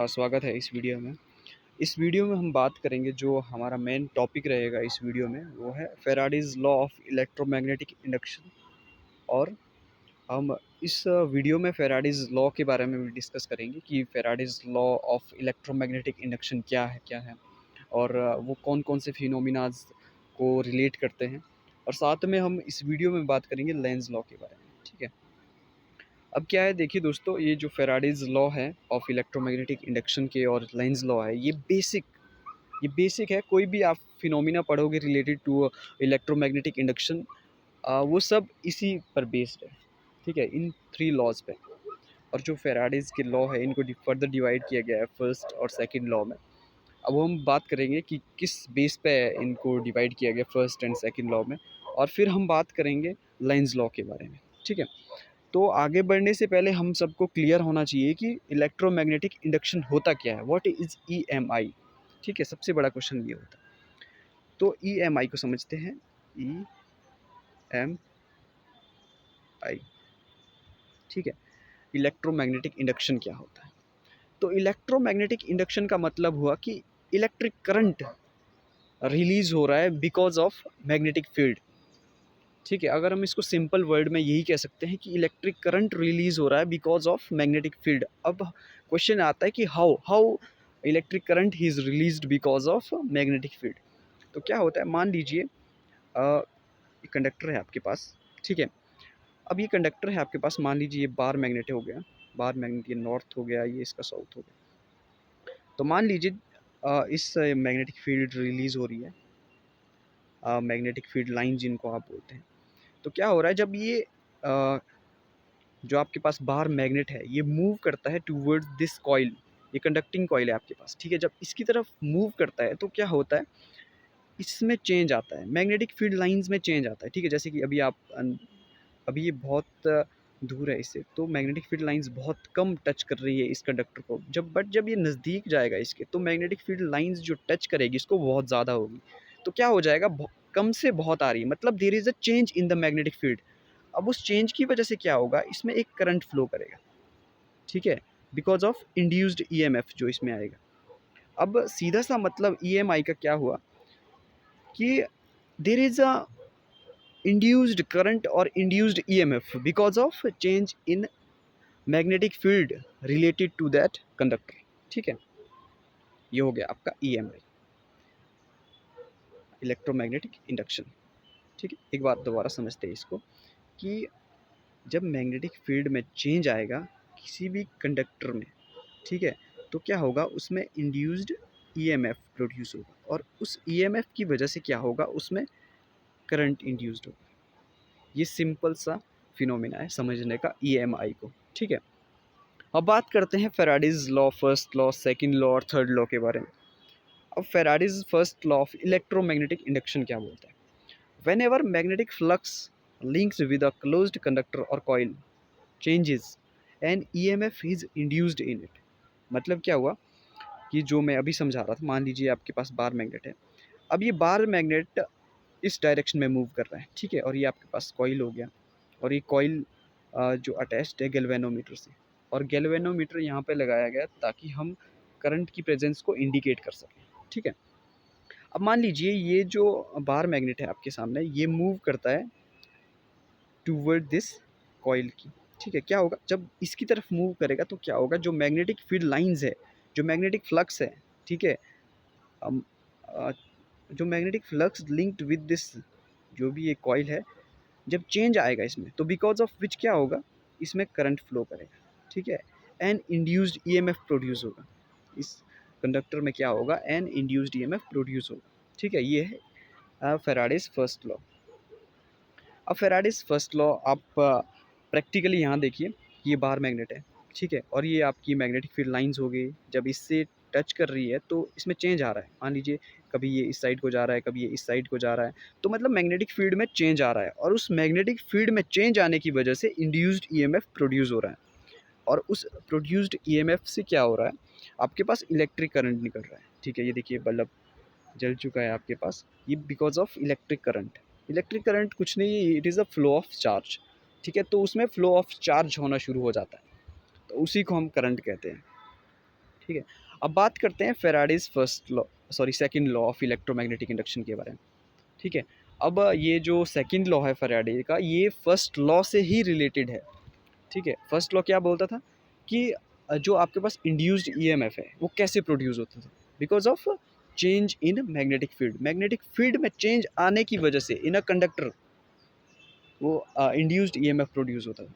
स्वागत है इस वीडियो में। इस वीडियो में हम बात करेंगे, जो हमारा मेन टॉपिक रहेगा इस वीडियो में, वो है फ़ैराडेज़ लॉ ऑफ इलेक्ट्रोमैग्नेटिक इंडक्शन। और हम इस वीडियो में फ़ैराडेज़ लॉ के बारे में भी डिस्कस करेंगे कि फ़ैराडेज़ लॉ ऑफ इलेक्ट्रोमैग्नेटिक इंडक्शन क्या है और वो कौन-कौन से फिनोमिनाज़ को रिलेट करते हैं। और साथ में हम इस वीडियो में बात करेंगे लेंज़ लॉ के बारे में, ठीक है? अब क्या है, देखिए दोस्तों, ये जो फ़ैराडेज़ लॉ है ऑफ इलेक्ट्रोमैग्नेटिक इंडक्शन के और लेंज़ लॉ है, ये बेसिक है। कोई भी आप फिनोमिना पढ़ोगे रिलेटेड टू इलेक्ट्रोमैग्नेटिक इंडक्शन, वो सब इसी पर बेस्ड है, ठीक है, इन 3 लॉज़ पे। और जो फ़ैराडेज़ के लॉ है, इनको फर्दर डिवाइड किया गया है फर्स्ट और सेकंड लॉ में। अब हम बात करेंगे कि किस बेस पे इनको डिवाइड किया गया फर्स्ट एंड सेकंड लॉ में, और फिर हम बात करेंगे लेंज़ लॉ के बारे में, ठीक है। तो आगे बढ़ने से पहले हम सबको क्लियर होना चाहिए कि इलेक्ट्रोमैग्नेटिक इंडक्शन होता क्या है, व्हाट इज़ ईएमआई, ठीक है। सबसे बड़ा क्वेश्चन ये होता है। तो ईएमआई को समझते हैं। ईएमआई, ठीक है। इलेक्ट्रोमैग्नेटिक इंडक्शन क्या होता है? तो इलेक्ट्रोमैग्नेटिक इंडक्शन का मतलब हुआ कि इलेक्ट्रिक करंट रिलीज हो रहा है बिकॉज ऑफ मैग्नेटिक फील्ड, ठीक है। अगर हम इसको सिंपल वर्ड में यही कह सकते हैं कि इलेक्ट्रिक करंट रिलीज हो रहा है बिकॉज ऑफ मैग्नेटिक फील्ड। अब क्वेश्चन आता है कि how how electric current is released because of magnetic field. तो क्या होता है, मान लीजिए कंडक्टर है आपके पास, ठीक है। अब ये कंडक्टर है आपके पास, मान लीजिए ये बार मैग्नेट हो गया, बार मैग्नेट, ये नॉर्थ हो गया, ये इसका साउथ हो गया। तो मान लीजिए इस मैग्नेटिक फील्ड रिलीज हो रही है, मैग्नेटिक फील्ड लाइन जिनको आप बोलते हैं। तो क्या हो रहा है, जब ये जो आपके पास बाहर मैग्नेट है, ये मूव करता है टूवर्ड्स दिस कॉइल, ये कंडक्टिंग कॉइल है आपके पास, ठीक है। जब इसकी तरफ मूव करता है तो क्या होता है, इसमें चेंज आता है, मैग्नेटिक फील्ड लाइंस में चेंज आता है, ठीक है। जैसे कि अभी आप अभी ये बहुत दूर है इससे, तो मैग्नेटिक फील्ड लाइंस बहुत कम टच कर रही है इस कंडक्टर को। जब ये नज़दीक जाएगा इसके, तो मैग्नेटिक फील्ड लाइंस जो टच करेगी इसको बहुत ज़्यादा होगी। तो क्या हो जाएगा, कम से बहुत आ रही है, मतलब there is a change in the magnetic field. अब उस चेंज की वजह से क्या होगा, इसमें एक करंट फ्लो करेगा, ठीक है, बिकॉज ऑफ इंड्यूस्ड ईएमएफ जो इसमें आएगा। अब सीधा सा मतलब ईएमआई का क्या हुआ कि there is a induced current और induced EMF because of change in magnetic field related to that conductor, ठीक है। ये हो गया आपका ईएमआई, इलेक्ट्रोमैग्नेटिक इंडक्शन, ठीक है। एक बात दोबारा समझते हैं इसको कि जब मैग्नेटिक फील्ड में चेंज आएगा किसी भी कंडक्टर में, ठीक है, तो क्या होगा, उसमें इंड्यूस्ड ईएमएफ प्रोड्यूस होगा, और उस ईएमएफ की वजह से क्या होगा, उसमें करंट इंड्यूस्ड होगा। ये सिंपल सा फिनोमिना है समझने का ईएमआई को, ठीक है। अब बात करते हैं Faraday's law, first law, second law और थर्ड लॉ के बारे में। अब Faraday's first law of electromagnetic induction क्या बोलता है, whenever magnetic flux links with a closed conductor और coil changes and EMF is induced in it. मतलब क्या हुआ कि जो मैं अभी समझा रहा था, मान लीजिए आपके पास बार मैग्नेट है। अब ये बार मैग्नेट इस डायरेक्शन में मूव कर रहा है, ठीक है, और ये आपके पास कॉइल हो गया, और ये कॉइल जो अटैच्ड है गैल्वेनोमीटर से, और गैल्वेनोमीटर यहाँ पे लगाया गया ताकि हम करंट की प्रेजेंस को इंडिकेट कर सकें, ठीक है। अब मान लीजिए ये जो बार मैग्नेट है आपके सामने, ये मूव करता है टूवर्ड दिस कॉइल की, ठीक है। क्या होगा, जब इसकी तरफ मूव करेगा तो क्या होगा, जो मैग्नेटिक फील्ड लाइंस है, जो मैग्नेटिक फ्लक्स है, ठीक है, हम जो magnetic flux linked with this, जो भी ये कॉइल है, जब चेंज आएगा इसमें, तो बिकॉज ऑफ विच क्या होगा, इसमें करंट फ्लो करेगा, ठीक है, एन इंड्यूस्ड ईएमएफ प्रोड्यूस होगा। इस कंडक्टर में क्या होगा, एन इंड्यूस्ड ईएमएफ प्रोड्यूस होगा, ठीक है। ये है फैराडेज फर्स्ट लॉ। अब फैराडेज फर्स्ट लॉ आप प्रैक्टिकली यहाँ देखिए, ये बार मैग्नेट है, ठीक है, और ये आपकी मैग्नेटिक फील्ड लाइंस हो गई, जब इससे टच कर रही है तो इसमें चेंज आ रहा है। मान लीजिए कभी ये इस साइड को जा रहा है, कभी ये इस साइड को जा रहा है, तो मतलब मैग्नेटिक फील्ड में चेंज आ रहा है, और उस मैग्नेटिक फील्ड में चेंज आने की वजह से इंड्यूस्ड ईएमएफ प्रोड्यूस हो रहा है, और उस प्रोड्यूस्ड ईएमएफ से क्या हो रहा है, आपके पास इलेक्ट्रिक करंट निकल रहा है, ठीक है। ये देखिए बल्ब जल चुका है आपके पास, ये because of electric current. Electric current कुछ नहीं है, it is a flow of charge, ठीक है। तो उसमें फ्लो ऑफ चार्ज होना शुरू हो जाता है, तो उसी को हम करंट कहते हैं। ठीक है। अब बात करते हैं Faraday's first law, sorry second law of electromagnetic induction के बारे में। ठीक है। अब ये जो सेकंड लॉ है फैराडे का, ये फर्स्ट लॉ से ही रिलेटेड है। ठीक है। फर्स्ट लॉ क्या बोलता था कि जो आपके पास इंड्यूस्ड ईएमएफ है वो कैसे प्रोड्यूस होता था, because of change in magnetic field. Magnetic field में चेंज आने की वजह से इन अ कंडक्टर वो इंड्यूस्ड ईएमएफ प्रोड्यूस होता था।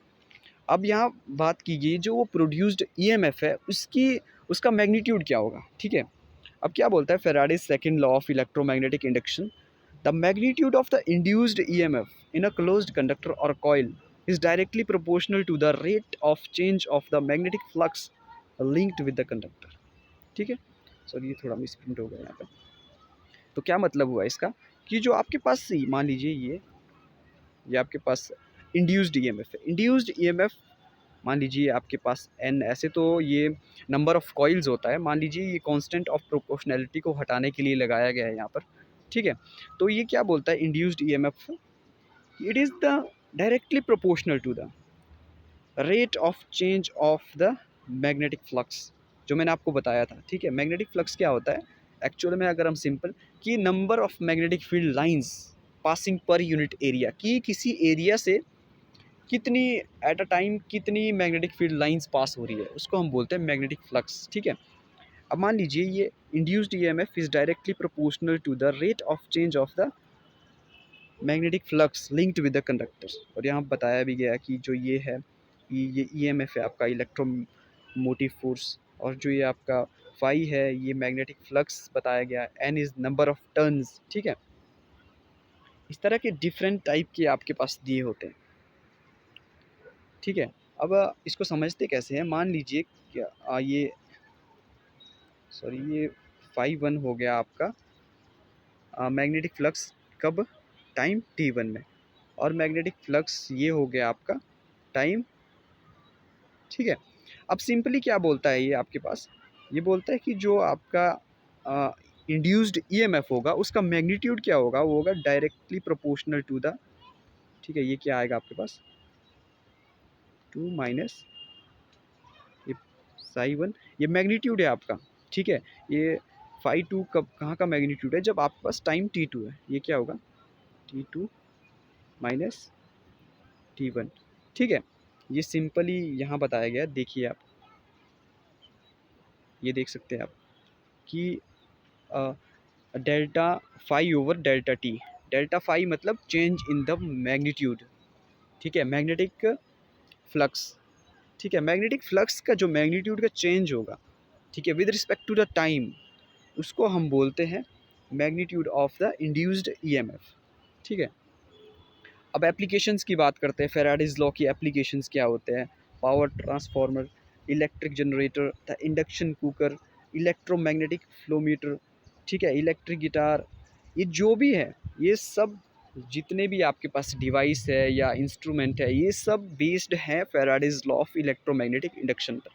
अब यहाँ बात की गई जो वो प्रोड्यूस्ड ईएमएफ है उसकी उसका मैग्नीट्यूड क्या होगा। ठीक है। अब क्या बोलता है Faraday's second law of electromagnetic induction, the magnitude of the induced EMF in a closed conductor और coil is directly proportional to the rate of change of the magnetic flux linked with the conductor। ठीक है। Sorry ये थोड़ा misprint हो गया यहाँ पे। तो क्या मतलब हुआ इसका कि जो आपके पास मान लीजिए ये आपके पास इंड्यूस्ड ईएमएफ है। इंड्यूस्ड ईएमएफ मान लीजिए आपके पास एन, ऐसे तो ये नंबर ऑफ कॉइल्स होता है, मान लीजिए ये कांस्टेंट ऑफ प्रोपोर्शनैलिटी को हटाने के लिए लगाया गया है यहाँ पर। ठीक है। तो ये क्या बोलता है induced EMF, it is the directly proportional to the rate of change of the magnetic flux, जो मैंने आपको बताया था। ठीक है। मैग्नेटिक फ्लक्स क्या होता है एक्चुअल में, अगर हम सिंपल कि number of magnetic field lines passing per unit area, कि किसी एरिया से कितनी एट अ टाइम कितनी मैग्नेटिक फील्ड लाइंस पास हो रही है, उसको हम बोलते हैं मैग्नेटिक फ्लक्स। ठीक है। अब मान लीजिए ये induced EMF is directly proportional to the rate of change of the magnetic flux linked with the conductor. और यहाँ बताया भी गया कि जो ये है ये ईएमएफ है आपका इलेक्ट्रोमोटिव फोर्स, और जो ये आपका फाई है ये मैग्नेटिक फ्लक्स बताया गया, N is number of turns. ठीक है। इस तरह के डिफरेंट टाइप के आपके पास दिए होते हैं। ठीक है। अब इसको समझते कैसे हैं, मान लीजिए क्या ये सॉरी ये फाई वन हो गया आपका मैग्नेटिक फ्लक्स कब, टाइम t1 में, और मैग्नेटिक फ्लक्स ये हो गया आपका टाइम। ठीक है। अब सिंपली क्या बोलता है ये आपके पास, ये बोलता है कि जो आपका इंड्यूस्ड ईएमएफ होगा उसका मैग्नीट्यूड क्या होगा, वो होगा डायरेक्टली प्रोपोर्शनल टू द, ठीक है, ये क्या आएगा आपके पास 2 माइनस ये साई वन, ये मैग्नीट्यूड है आपका। ठीक है। ये फाई टू कब कहाँ का मैग्नीट्यूड है, जब आपके पास टाइम t2 है, ये क्या होगा t2 माइनस t1। ठीक है। ये सिंपली यहाँ बताया गया, देखिए आप ये देख सकते हैं आप कि delta phi over delta T, delta phi मतलब चेंज इन द मैग्नीट्यूड। ठीक है। मैग्नेटिक फ्लक्स, ठीक है, मैग्नेटिक फ्लक्स का जो मैग्नीट्यूड का चेंज होगा, ठीक है, with respect to the time, उसको हम बोलते हैं magnitude of the induced EMF. ठीक है। अब एप्लीकेशंस की बात करते हैं, फेराडेज लॉ की एप्लीकेशंस क्या होते हैं, power transformer, electric generator, the induction cooker, electromagnetic flowmeter, ठीक है, इलेक्ट्रिक गिटार, ये जो भी है ये सब जितने भी आपके पास डिवाइस है या इंस्ट्रूमेंट है ये सब बेस्ड है Faraday's law of electromagnetic induction पर।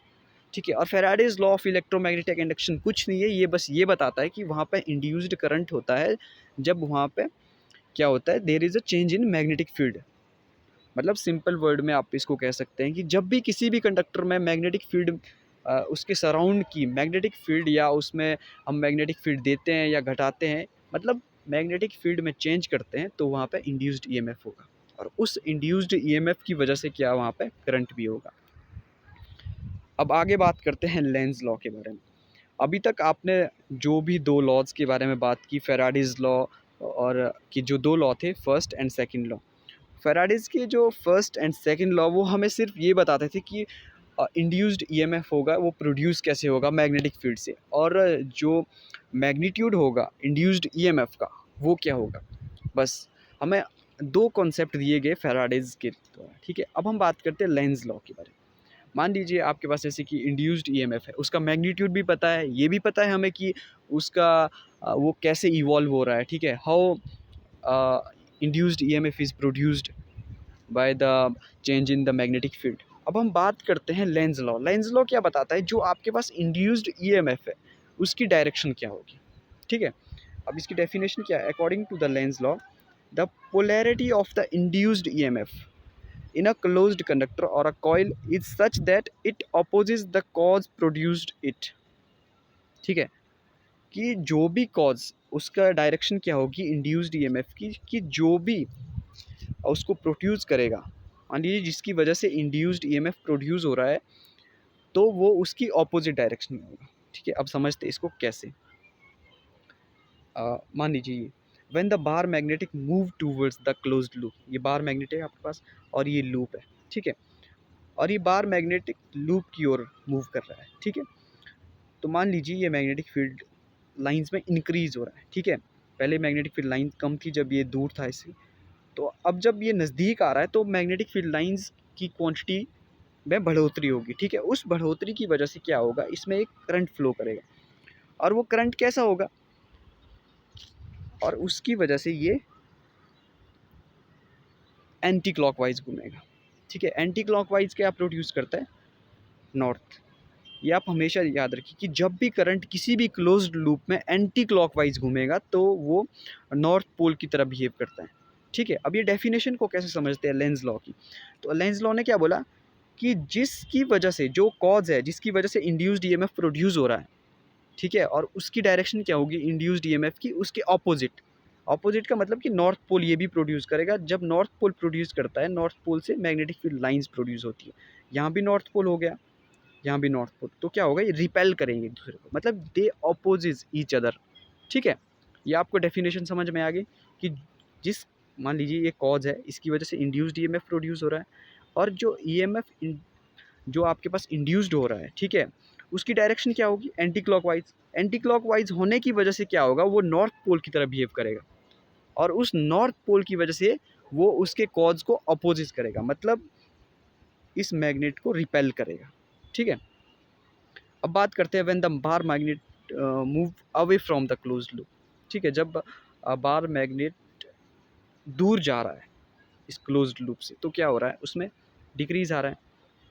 ठीक है। और Faraday's law of electromagnetic induction कुछ नहीं है, ये बस ये बताता है कि वहाँ पे इंड्यूस्ड करंट होता है जब वहाँ पे क्या होता है, there is a change in magnetic field. मतलब सिंपल वर्ड में आप इसको कह सकते हैं कि जब भी किसी भी कंडक्टर में मैग्नेटिक फील्ड उसके सराउंड की मैग्नेटिक फील्ड या उसमें हम मैग्नेटिक फील्ड देते हैं या घटाते हैं, मतलब मैग्नेटिक फील्ड में चेंज करते हैं, तो वहाँ पे इंड्यूस्ड ईएमएफ होगा, और उस इंड्यूस्ड ईएमएफ की वजह से क्या वहाँ पे करंट भी होगा। अब आगे बात करते हैं लेंज लॉ के बारे में। अभी तक आपने जो भी दो लॉज के बारे में बात की, फेराडेज लॉ और कि जो दो लॉ थे first and second law, Faraday's के जो फर्स्ट एंड सेकंड लॉ वो हमें सिर्फ ये बताते थे कि इंड्यूस्ड ईएमएफ होगा वो प्रोड्यूस कैसे होगा मैग्नेटिक फील्ड से, और जो मैग्नीट्यूड होगा इंड्यूस्ड ईएमएफ का वो क्या होगा। बस हमें दो कॉन्सेप्ट दिए गए फेराडेज के द्वारा। ठीक है। अब हम बात करते हैं लेंज लॉ के बारे में। मान लीजिए आपके पास जैसे कि इंड्यूस्ड ईएमएफ है, उसका मैग्नीट्यूड भी पता है, ये भी पता है हमें कि उसका वो कैसे इवॉल्व हो रहा है। ठीक है। How induced EMF is produced by the change in the magnetic field. अब हम बात करते हैं लेंज लॉ। लेंज लॉ क्या बताता है, जो आपके पास इंड्यूस्ड ईएमएफ है उसकी डायरेक्शन क्या होगी। ठीक है। अब इसकी डेफिनेशन क्या है, according to the Lenz law the polarity of the induced EMF in a closed conductor or a coil is such that it opposes the cause produced it। ठीक है, कि जो भी कॉज उसका डायरेक्शन क्या होगी इंड्यूस्ड ईएमएफ की, कि जो भी उसको प्रोड्यूस करेगा, मान लीजिए जिसकी वजह से इंड्यूस्ड ईएमएफ प्रोड्यूस हो रहा है, तो वो उसकी ऑपोजिट डायरेक्शन में होगा। ठीक है, अब समझते हैं इसको कैसे। मान लीजिए when the bar magnetic move towards the closed loop, ये बार मैग्नेट है आपके पास और ये लूप है, ठीक है, और ये बार मैग्नेटिक लूप की ओर मूव कर रहा है, ठीक है। तो मान लीजिए ये मैग्नेटिक फील्ड लाइंस में इंक्रीज हो रहा है, ठीक है। पहले मैग्नेटिक फील्ड लाइन कम थी जब ये दूर था इससे, तो अब जब ये नज़दीक आ रहा है तो मैग्नेटिक फील्ड लाइंस की क्वांटिटी में बढ़ोतरी होगी, ठीक है। उस बढ़ोतरी की वजह से क्या होगा, इसमें एक करंट फ्लो करेगा, और वो करंट कैसा होगा, और उसकी वजह से ये एंटी क्लॉकवाइज घूमेगा, ठीक है। एंटी क्लॉकवाइज क्या प्रोड्यूस करता है, नॉर्थ। ये आप हमेशा याद रखिए कि जब भी करंट किसी भी क्लोज्ड लूप में एंटी क्लॉकवाइज घूमेगा तो वो नॉर्थ पोल की तरह बिहेव करता है, ठीक है। अब ये डेफिनेशन को कैसे समझते हैं लेंज लॉ की, तो लेंज लॉ ने क्या बोला कि जिसकी वजह से, जो कॉज है जिसकी वजह से इंड्यूस्ड ईएमएफ प्रोड्यूस हो रहा है, ठीक है, और उसकी डायरेक्शन क्या होगी इंड्यूस्ड ईएमएफ की, उसके ऑपोजिट। ऑपोजिट का मतलब कि नॉर्थ पोल ये भी प्रोड्यूस करेगा। जब नॉर्थ पोल प्रोड्यूस करता है, नॉर्थ पोल से मैग्नेटिक फील्ड लाइंस प्रोड्यूस होती है। यहाँ भी नॉर्थ पोल हो गया, यहाँ भी नॉर्थ पोल, तो क्या होगा, ये रिपेल करेंगे एक दूसरे को, मतलब दे अपोजिज ईच अदर, ठीक है। ये आपको डेफिनेशन समझ में आ गई कि जिस, मान लीजिए ये कॉज है, इसकी वजह से इंड्यूस्ड ईएमएफ प्रोड्यूस हो रहा है, और जो ईएमएफ जो आपके पास इंड्यूस्ड हो रहा है, ठीक है, उसकी डायरेक्शन क्या होगी एंटी क्लॉकवाइज। एंटी क्लॉकवाइज होने की वजह से क्या होगा, वो नॉर्थ पोल की तरह बिहेव करेगा, और उस नॉर्थ पोल की वजह से वो उसके कॉज को अपोजिट करेगा, मतलब इस मैग्नेट को रिपेल करेगा, ठीक है। अब बात करते हैं when the bar magnet move away from the closed loop, ठीक है। जब बार मैग्नेट दूर जा रहा है इस क्लोज्ड लूप से, तो क्या हो रहा है, उसमें डिक्रीज आ रहा है,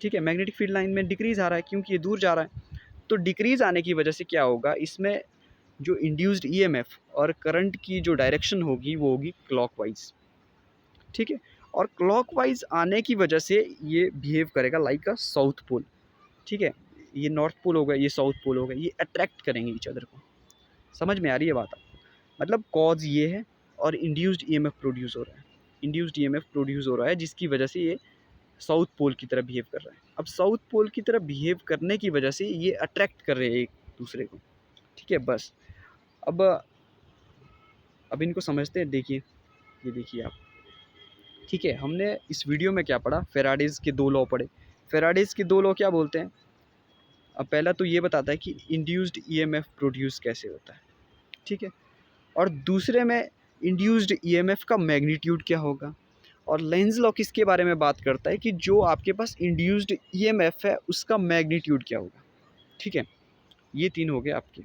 ठीक है। मैग्नेटिक फील्ड लाइन में डिक्रीज आ रहा है क्योंकि ये दूर जा रहा है। तो डिक्रीज आने की वजह से क्या होगा, इसमें जो इंड्यूस्ड ईएमएफ और करंट की जो डायरेक्शन होगी वो होगी क्लॉकवाइज, ठीक है। और क्लॉकवाइज आने की वजह से ये बिहेव करेगा लाइक अ साउथ पोल, ठीक है। ये नॉर्थ पोल होगा, ये साउथ पोल होगा, ये अट्रैक्ट करेंगे ईच अदर को। समझ में आ रही है बात आपको, मतलब कॉज ये है और इंड्यूस्ड ईएमएफ प्रोड्यूस हो रहा है। इंड्यूस्ड ईएमएफ प्रोड्यूस हो रहा है जिसकी वजह से ये साउथ पोल की तरह बिहेव कर रहा है। अब साउथ पोल की तरह बिहेव करने की वजह से ये अट्रैक्ट कर रहे हैं एक दूसरे को, ठीक है। बस अब इनको समझते हैं। देखिए, ये देखिए आप, ठीक है। हमने इस वीडियो में क्या पढ़ा, फेराडेज के 2 लॉ पढ़े। फेराडेज के 2 लॉ क्या बोलते हैं, अब पहला तो ये बताता है कि इंड्यूस्ड ईएमएफ प्रोड्यूस कैसे होता है, ठीक है, और दूसरे में इंड्यूस्ड ईएमएफ का मैग्नीट्यूड क्या होगा, और लेंज लॉ किसके बारे में बात करता है कि जो आपके पास इंड्यूस्ड ईएमएफ है उसका मैग्नीट्यूड क्या होगा, ठीक है। ये 3 हो गए आपके।